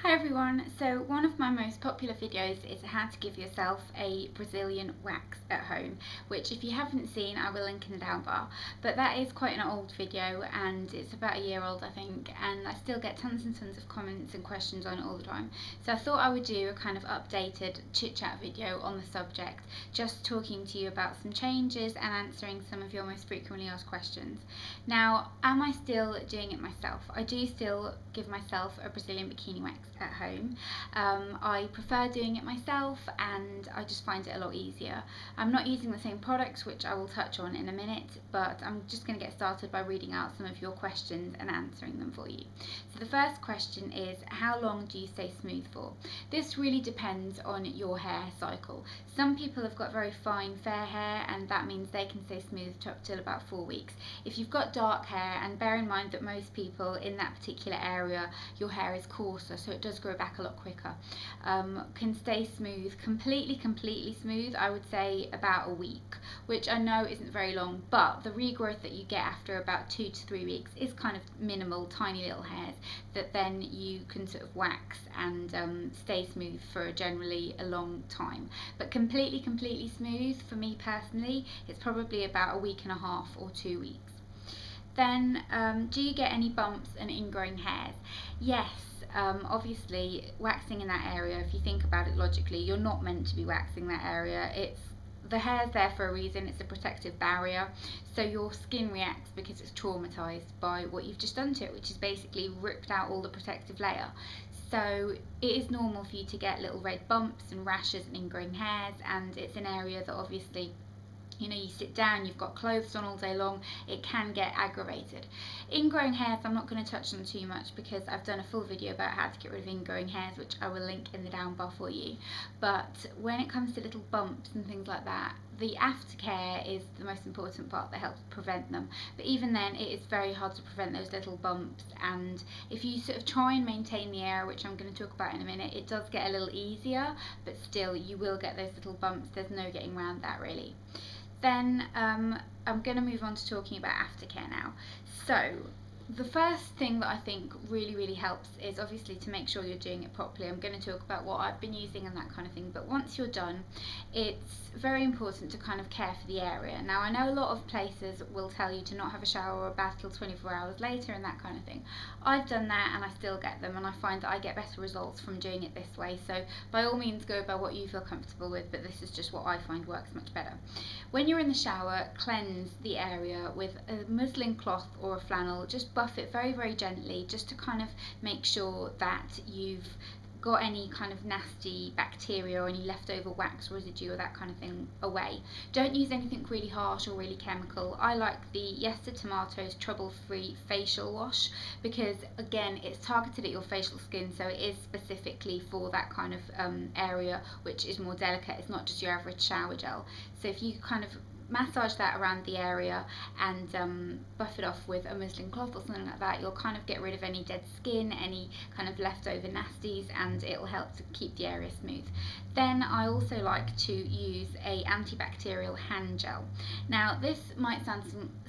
Hi everyone, so one of my most popular videos is how to give yourself a Brazilian wax at home, which if you haven't seen I will link in the down bar, but that is quite an old video and it's about a year old I think, and I still get tons and tons of comments and questions on it all the time. So I thought I would do a kind of updated chit chat video on the subject, just talking to you about some changes and answering some of your most frequently asked questions. Now, am I still doing it myself? I do still give myself a Brazilian bikini wax at home. I prefer doing it myself and I just find it a lot easier. I'm not using the same products, which I will touch on in a minute, but I'm just going to get started by reading out some of your questions and answering them for you. So the first question is, how long do you stay smooth for? This really depends on your hair cycle. Some people have got very fine fair hair and that means they can stay smooth up till about 4 weeks. If you've got dark hair, and bear in mind that most people in that particular area, your hair is coarser, so it does grow back a lot quicker, can stay smooth, completely smooth, I would say about a week, which I know isn't very long, but the regrowth that you get after about 2 to 3 weeks is kind of minimal, tiny little hairs that then you can sort of wax and stay smooth for generally a long time. But completely smooth, for me personally, it's probably about a week and a half or 2 weeks. Then, do you get any bumps and ingrowing hairs? Yes, obviously waxing in that area, if you think about it logically, you're not meant to be waxing that area. The hair's there for a reason, it's a protective barrier, so your skin reacts because it's traumatized by what you've just done to it, which is basically ripped out all the protective layer. So it is normal for you to get little red bumps and rashes and ingrowing hairs, and it's an area that obviously, you know, you sit down, you've got clothes on all day long, it can get aggravated. Ingrowing hairs I'm not going to touch on too much because I've done a full video about how to get rid of ingrowing hairs, which I will link in the down bar for you. But when it comes to little bumps and things like that, the aftercare is the most important part that helps prevent them. But even then, it is very hard to prevent those little bumps, and if you sort of try and maintain the area, which I'm going to talk about in a minute, it does get a little easier, but still you will get those little bumps. There's no getting around that really. Then I'm going to move on to talking about aftercare now. So the first thing that I think really helps is obviously to make sure you're doing it properly. I'm going to talk about what I've been using and that kind of thing, but once you're done, it's very important to kind of care for the area. Now, I know a lot of places will tell you to not have a shower or a bath till 24 hours later and that kind of thing. I've done that and I still get them, and I find that I get better results from doing it this way, so by all means go by what you feel comfortable with, but this is just what I find works much better. When you're in the shower, cleanse the area with a muslin cloth or a flannel. Just buff it very gently, just to kind of make sure that you've got any kind of nasty bacteria or any leftover wax residue or that kind of thing away. Don't use anything really harsh or really chemical. I like the Yes to Tomatoes trouble-free facial wash because again it's targeted at your facial skin, so it is specifically for that kind of area which is more delicate. It's not just your average shower gel. So if you kind of massage that around the area and buff it off with a muslin cloth or something like that, you'll kind of get rid of any dead skin, any kind of leftover nasties, and it'll help to keep the area smooth. Then I also like to use a antibacterial hand gel. Now this might sound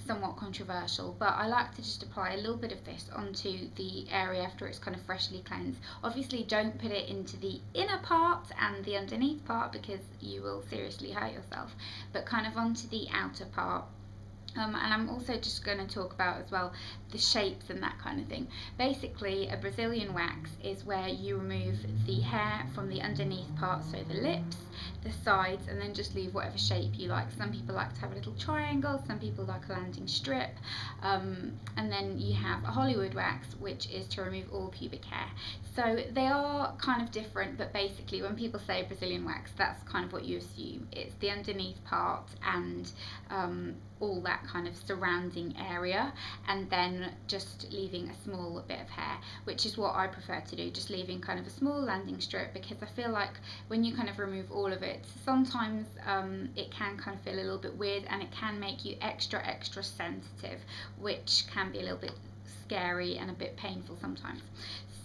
somewhat controversial, but I like to just apply a little bit of this onto the area after it's kind of freshly cleansed. Obviously don't put it into the inner part and the underneath part because you will seriously hurt yourself, but kind of onto the outer part. And I'm also just going to talk about as well the shapes and that kind of thing. Basically, a Brazilian wax is where you remove the hair from the underneath part, so the lips, the sides, and then just leave whatever shape you like. Some people like to have a little triangle, some people like a landing strip, and then you have a Hollywood wax, which is to remove all pubic hair. So they are kind of different, but basically when people say Brazilian wax, that's kind of what you assume. It's the underneath part and all that kind of surrounding area, and then just leaving a small bit of hair, which is what I prefer to do, just leaving kind of a small landing strip, because I feel like when you kind of remove all of it, sometimes it can kind of feel a little bit weird and it can make you extra sensitive, which can be a little bit scary and a bit painful sometimes.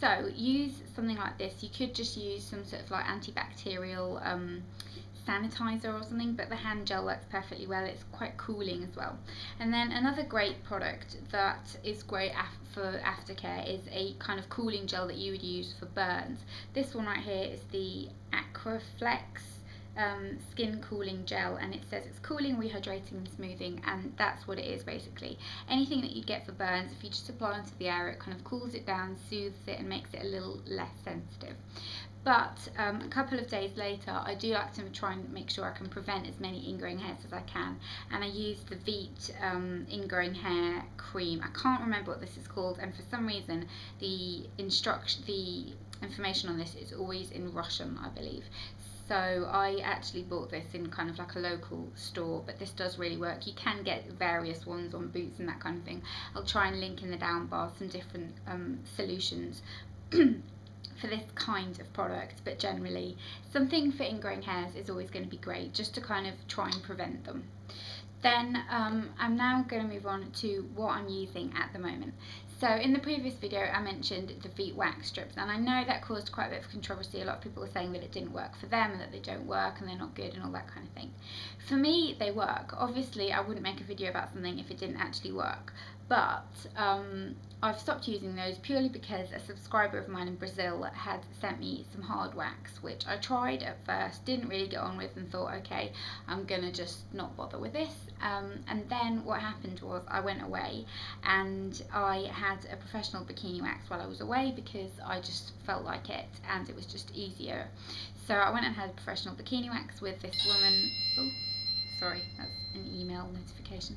So use something like this. You could just use some sort of like antibacterial sanitizer or something, but the hand gel works perfectly well. It's quite cooling as well. And then another great product that is great for aftercare is a kind of cooling gel that you would use for burns. This one right here is the Aquaflex skin cooling gel, and it says it's cooling, rehydrating and smoothing, and that's what it is basically. Anything that you get for burns, if you just apply onto the area, it kind of cools it down, soothes it and makes it a little less sensitive. But a couple of days later, I do like to try and make sure I can prevent as many ingrowing hairs as I can, and I use the Veet ingrowing hair cream. I can't remember what this is called, and for some reason the information on this is always in Russian, I believe. So I actually bought this in kind of like a local store, but this does really work. You can get various ones on Boots and that kind of thing. I'll try and link in the down bar some different solutions for this kind of product, but generally something for ingrowing hairs is always going to be great, just to kind of try and prevent them. Then I'm now going to move on to what I'm using at the moment. So in the previous video I mentioned the Veet wax strips, and I know that caused quite a bit of controversy. A lot of people were saying that it didn't work for them and that they don't work and they're not good and all that kind of thing. For me, they work. Obviously I wouldn't make a video about something if it didn't actually work, but I've stopped using those purely because a subscriber of mine in Brazil had sent me some hard wax, which I tried at first, didn't really get on with, and thought, okay, I'm gonna just not bother with this. And then what happened was I went away and I had a professional bikini wax while I was away because I just felt like it and it was just easier. So I went and had a professional bikini wax with this woman. Oh, sorry, that's an email notification.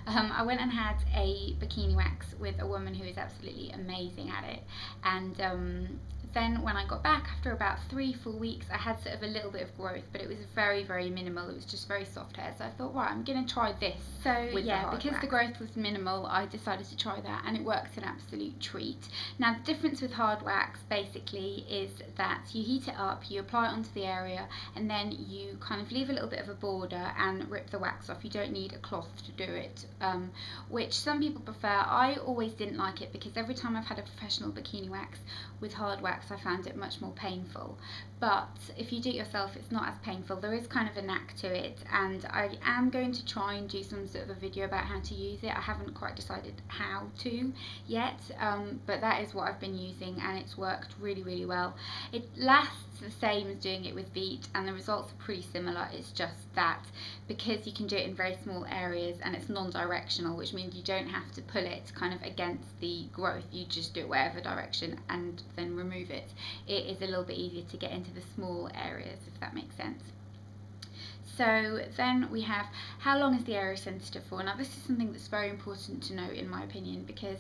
I went and had a bikini wax with a woman who is absolutely amazing at it, and then when I got back after about 3 full weeks, I had sort of a little bit of growth, but it was very, very minimal. It was just very soft hair. So I thought, right, I'm going to try this. So yeah, because the growth was minimal, I decided to try that, and it worked an absolute treat. Now the difference with hard wax basically is that you heat it up, you apply it onto the area, and then you kind of leave a little bit of a border and rip the wax off. You don't need a cloth to do it, which some people prefer. I always didn't like it because every time I've had a professional bikini wax with hard wax, I found it much more painful. But if you do it yourself, it's not as painful. There is kind of a knack to it, and I am going to try and do some sort of a video about how to use it. I haven't quite decided how to yet, but that is what I've been using, and it's worked really, really well. It lasts the same as doing it with Veet, and the results are pretty similar. It's just that because you can do it in very small areas and it's non-directional, which means you don't have to pull it kind of against the growth. You just do it whatever direction and then remove it. It is a little bit easier to get into the small areas, if that makes sense. So then we have, how long is the area sensitive for? Now this is something that's very important to know in my opinion, because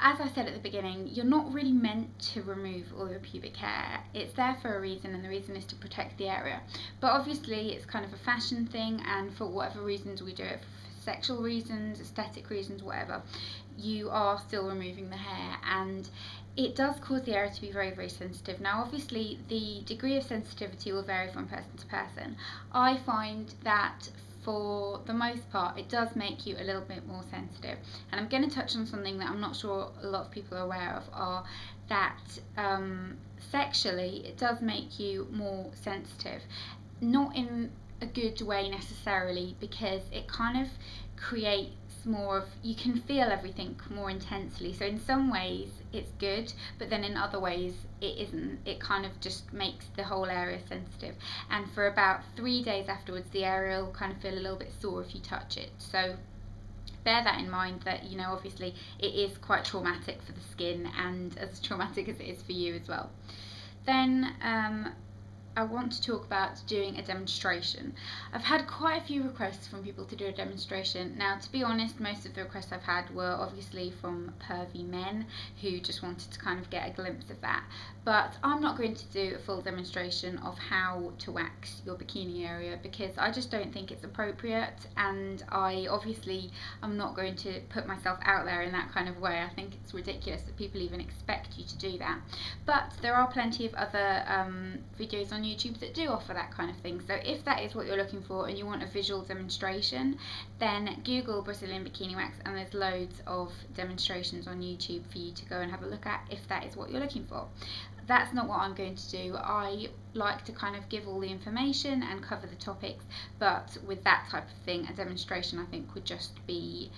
as I said at the beginning, you're not really meant to remove all your pubic hair. It's there for a reason, and the reason is to protect the area. But obviously it's kind of a fashion thing, and for whatever reasons we do it, for sexual reasons, aesthetic reasons, whatever, you are still removing the hair, and it does cause the area to be very, very sensitive. Now obviously the degree of sensitivity will vary from person to person. I find that for the most part it does make you a little bit more sensitive, and I'm going to touch on something that I'm not sure a lot of people are aware of, are that sexually it does make you more sensitive, not in a good way necessarily, because it kind of creates more of, you can feel everything more intensely. So in some ways it's good, but then in other ways it isn't. It kind of just makes the whole area sensitive, and for about 3 days afterwards the area will kind of feel a little bit sore if you touch it. So bear that in mind, that, you know, obviously it is quite traumatic for the skin, and as traumatic as it is for you as well. Then I want to talk about doing a demonstration. I've had quite a few requests from people to do a demonstration. Now, to be honest, most of the requests I've had were obviously from pervy men who just wanted to kind of get a glimpse of that. But I'm not going to do a full demonstration of how to wax your bikini area because I just don't think it's appropriate, and I obviously am not going to put myself out there in that kind of way. I think it's ridiculous that people even expect you to do that. But there are plenty of other videos on YouTube that do offer that kind of thing. So if that is what you're looking for and you want a visual demonstration, then Google Brazilian bikini wax, and there's loads of demonstrations on YouTube for you to go and have a look at if that is what you're looking for. that's not what I'm going to do. I like to kind of give all the information and cover the topics, but with that type of thing, a demonstration I think would just be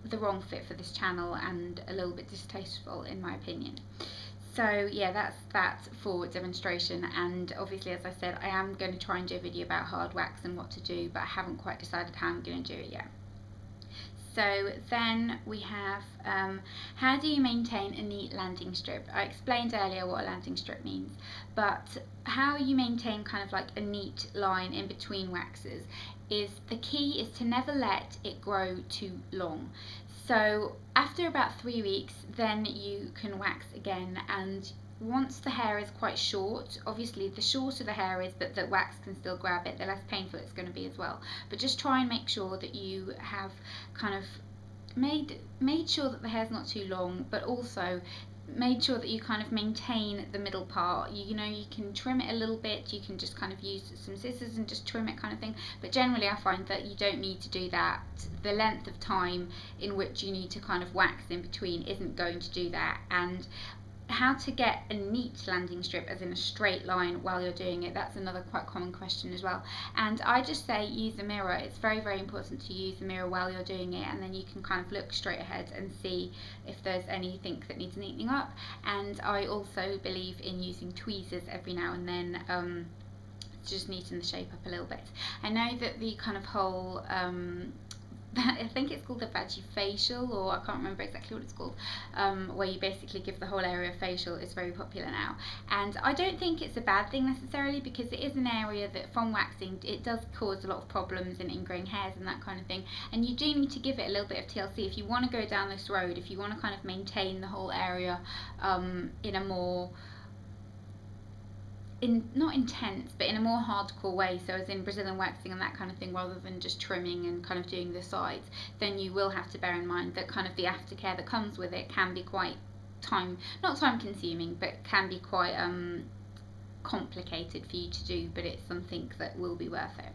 the wrong fit for this channel and a little bit distasteful in my opinion. So yeah, that's that for demonstration, and obviously, as I said, I am going to try and do a video about hard wax and what to do, but I haven't quite decided how I'm going to do it yet. So then we have how do you maintain a neat landing strip? I explained earlier what a landing strip means, but how you maintain kind of like a neat line in between waxes is the key is to never let it grow too long. So after about 3 weeks, then you can wax again, and once the hair is quite short, obviously the shorter the hair is but the wax can still grab it, the less painful it's going to be as well. But just try and make sure that you have kind of made sure that the hair's not too long, but also made sure that you kind of maintain the middle part. You know, you can trim it a little bit, you can just kind of use some scissors and just trim it kind of thing, but generally I find that you don't need to do that. The length of time in which you need to kind of wax in between isn't going to do that. And how to get a neat landing strip, as in a straight line while you're doing it, that's another quite common question as well. And I just say use a mirror. It's very, very important to use the mirror while you're doing it, and then you can kind of look straight ahead and see if there's anything that needs neatening up. And I also believe in using tweezers every now and then to just neaten the shape up a little bit. I know that the kind of whole I think it's called the veggie facial, or I can't remember exactly what it's called, where you basically give the whole area a facial is very popular now. And I don't think it's a bad thing necessarily, because it is an area that from waxing it does cause a lot of problems and ingrowing hairs and that kind of thing, and you do need to give it a little bit of TLC if you want to go down this road, if you want to kind of maintain the whole area in a more not intense, but in a more hardcore way, so as in Brazilian waxing and that kind of thing, rather than just trimming and kind of doing the sides. Then you will have to bear in mind that kind of the aftercare that comes with it can be quite not time consuming, but can be quite complicated for you to do, but it's something that will be worth it.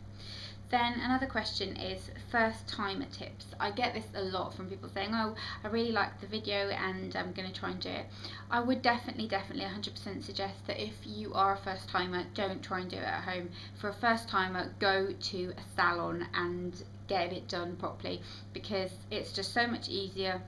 Then another question is first timer tips. I get this a lot from people saying, oh, I really liked the video and I'm going to try and do it. I would definitely 100% suggest that if you are a first timer, don't try and do it at home. For a first timer, go to a salon and get it done properly, because it's just so much easier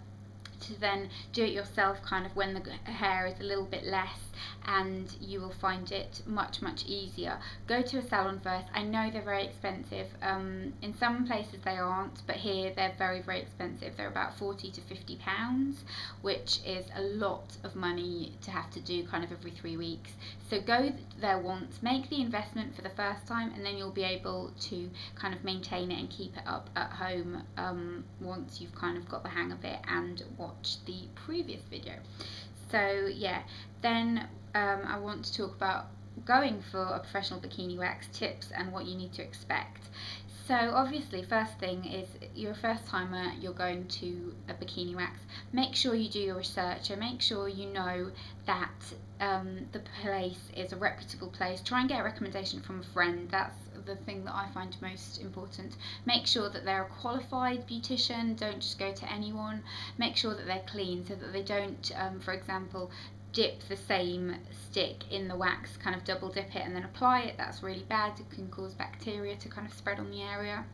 to then do it yourself kind of when the hair is a little bit less, and you will find it much easier. Go to a salon first. I know they're very expensive. In some places they aren't, but here they're very expensive. They're about 40 to 50 pounds, which is a lot of money to have to do kind of every 3 weeks. So go there once, make the investment for the first time, and then you'll be able to kind of maintain it and keep it up at home once you've kind of got the hang of it and watch the previous video. So yeah, then I want to talk about going for a professional bikini wax, tips and what you need to expect. So obviously, first thing is, you're a first timer, you're going to a bikini wax. Make sure you do your research and make sure you know that the place is a reputable place. Try and get a recommendation from a friend. That's the thing that I find most important. Make sure that they're a qualified beautician. Don't just go to anyone. Make sure that they're clean, so that they don't, for example, dip the same stick in the wax, kind of double dip it and then apply it. That's really bad. It can cause bacteria to kind of spread on the area.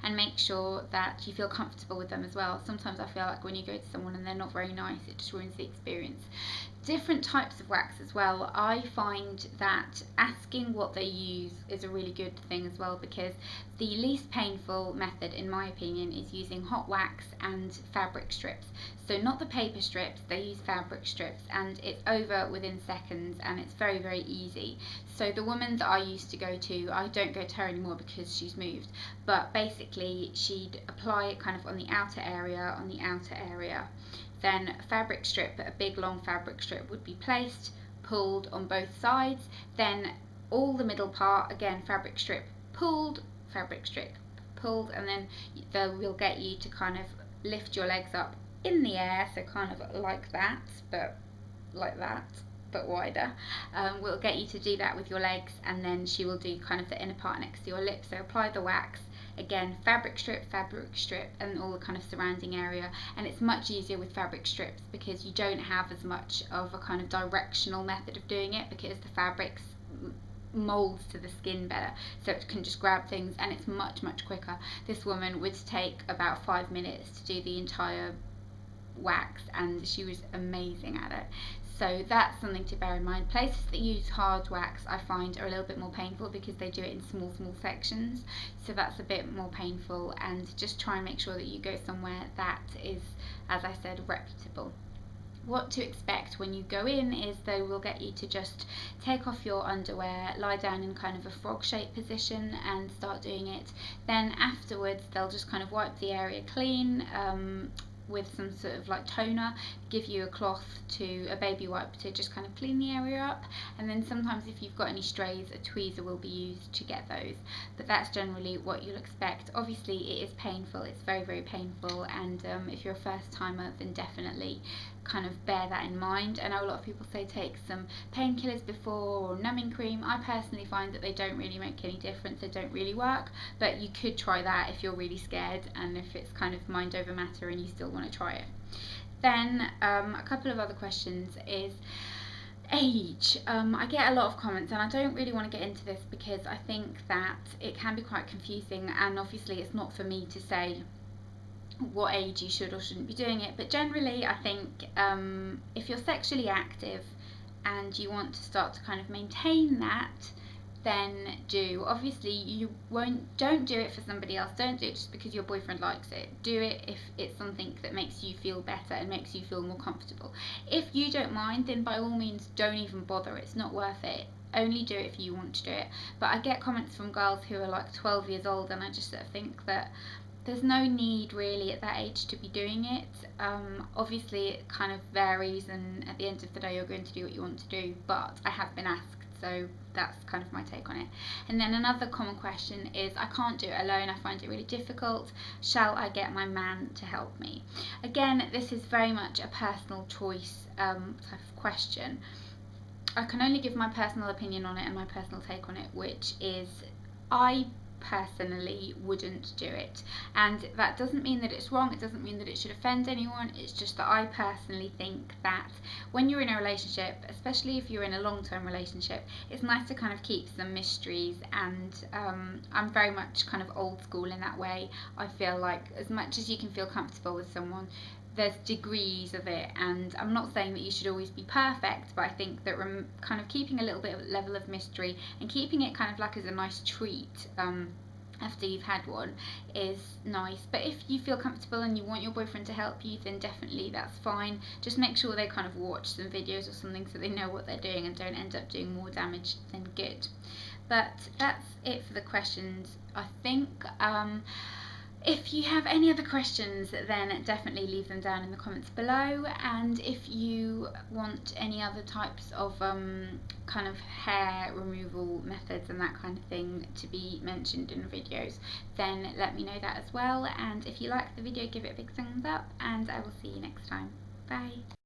And make sure that you feel comfortable with them as well. Sometimes I feel like when you go to someone and they're not very nice, it just ruins the experience. Different types of wax as well. I find that asking what they use is a really good thing as well, because the least painful method, in my opinion, is using hot wax and fabric strips. So not the paper strips, they use fabric strips, and it's over within seconds and it's very easy. So the woman that I used to go to, I don't go to her anymore because she's moved, but basically she'd apply it kind of on the outer area, then a fabric strip, a big long fabric strip would be placed, pulled on both sides, then all the middle part, again fabric strip pulled, and then we'll get you to kind of lift your legs up in the air, so kind of like that, but wider. We'll get you to do that with your legs, and then she will do kind of the inner part next to your lips. So apply the wax, again, fabric strip, and all the kind of surrounding area. And it's much easier with fabric strips because you don't have as much of a kind of directional method of doing it, because the fabrics molds to the skin better, so it can just grab things, and it's much quicker. This woman would take about 5 minutes to do the entire wax, and she was amazing at it. So that's something to bear in mind. Places that use hard wax I find are a little bit more painful because they do it in small sections, so that's a bit more painful, and just try and make sure that you go somewhere that is, as I said, reputable. What to expect when you go in is they will get you to just take off your underwear, lie down in kind of a frog shaped position and start doing it. Then afterwards they'll just kind of wipe the area clean with some sort of like toner, give you a cloth, to a baby wipe, to just kind of clean the area up, and then sometimes if you've got any strays, a tweezer will be used to get those. But that's generally what you'll expect. Obviously it is painful, it's very painful, and if you're a first timer, then definitely kind of bear that in mind. I know a lot of people say take some painkillers before, or numbing cream. I personally find that they don't really make any difference, they don't really work, but you could try that if you're really scared and if it's kind of mind over matter and you still want to try it. Then a couple of other questions is age. I get a lot of comments, and I don't really want to get into this because I think that it can be quite confusing, and obviously it's not for me to say what age you should or shouldn't be doing it, but generally I think if you're sexually active and you want to start to kind of maintain that, then do. Obviously don't do it for somebody else, don't do it just because your boyfriend likes it. Do it if it's something that makes you feel better and makes you feel more comfortable. If you don't mind, then by all means don't even bother, it's not worth it. Only do it if you want to do it. But I get comments from girls who are like 12 years old, and I just sort of think that there's no need really at that age to be doing it. Obviously it kind of varies, and at the end of the day you're going to do what you want to do, but I have been asked, so that's kind of my take on it. And then another common question is, I can't do it alone, I find it really difficult, shall I get my man to help me? Again, this is very much a personal choice type of question. I can only give my personal opinion on it and my personal take on it, which is I personally wouldn't do it, and that doesn't mean that it's wrong, it doesn't mean that it should offend anyone, it's just that I personally think that when you're in a relationship, especially if you're in a long-term relationship, it's nice to kind of keep some mysteries, and I'm very much kind of old school in that way. I feel like as much as you can feel comfortable with someone, there's degrees of it, and I'm not saying that you should always be perfect, but I think that kind of keeping a little bit of level of mystery and keeping it kind of like as a nice treat after you've had one is nice. But if you feel comfortable and you want your boyfriend to help you, then definitely that's fine. Just make sure they kind of watch some videos or something so they know what they're doing and don't end up doing more damage than good. But that's it for the questions, I think. If you have any other questions, then definitely leave them down in the comments below, and if you want any other types of kind of hair removal methods and that kind of thing to be mentioned in videos, then let me know that as well. And if you like the video, give it a big thumbs up, and I will see you next time. Bye.